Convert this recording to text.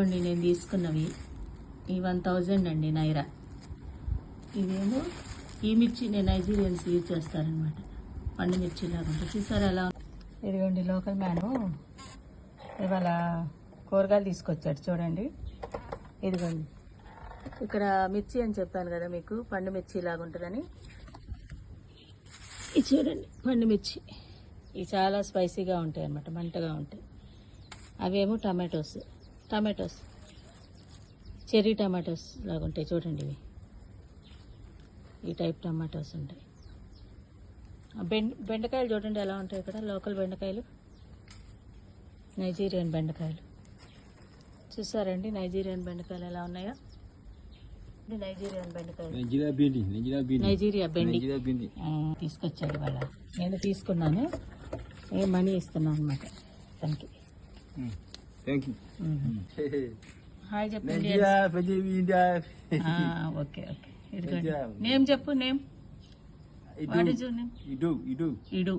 ఇదిగోండి నేను తీసుకున్నవి ఈ 1000 అండి నైరా. ఇవేమో ఈ మిర్చి నేను నైజీరియన్స్ యూజ్ చేస్తారనమాట, పండు మిర్చి లాగా ఉంటుంది. చూసారా ఎలా? ఇదిగోండి లోకల్ మ్యాను ఇవాళ కూరగాయలు తీసుకొచ్చాడు చూడండి. ఇదిగోండి ఇక్కడ మిర్చి అని చెప్పాను కదా మీకు, పండు మిర్చి లాగా ఉంటుందని. ఇది చూడండి పండు మిర్చి, ఇవి చాలా స్పైసీగా ఉంటాయి అన్నమాట, మంటగా ఉంటాయి. అవేమో టమాటోస్ చెర్రీ టమాటోస్ లాగా ఉంటాయి చూడండి. ఇవి ఈ టైప్ టమాటోస్ ఉంటాయి. బెండకాయలు చూడండి ఎలా ఉంటాయి ఇక్కడ, లోకల్ బెండకాయలు, నైజీరియన్ బెండకాయలు. చూసారండి నైజీరియన్ బెండకాయలు ఎలా ఉన్నాయో. నైజీరియా బెండి తీసుకొచ్చాడు వాళ్ళ. నేను తీసుకున్నాను, మనీ ఇస్తున్నాను అనమాట తనకి. హాయ్ చెప్పండి. Okay okay. నేమ్ చెప్పు, name. What is your name? ఇడు.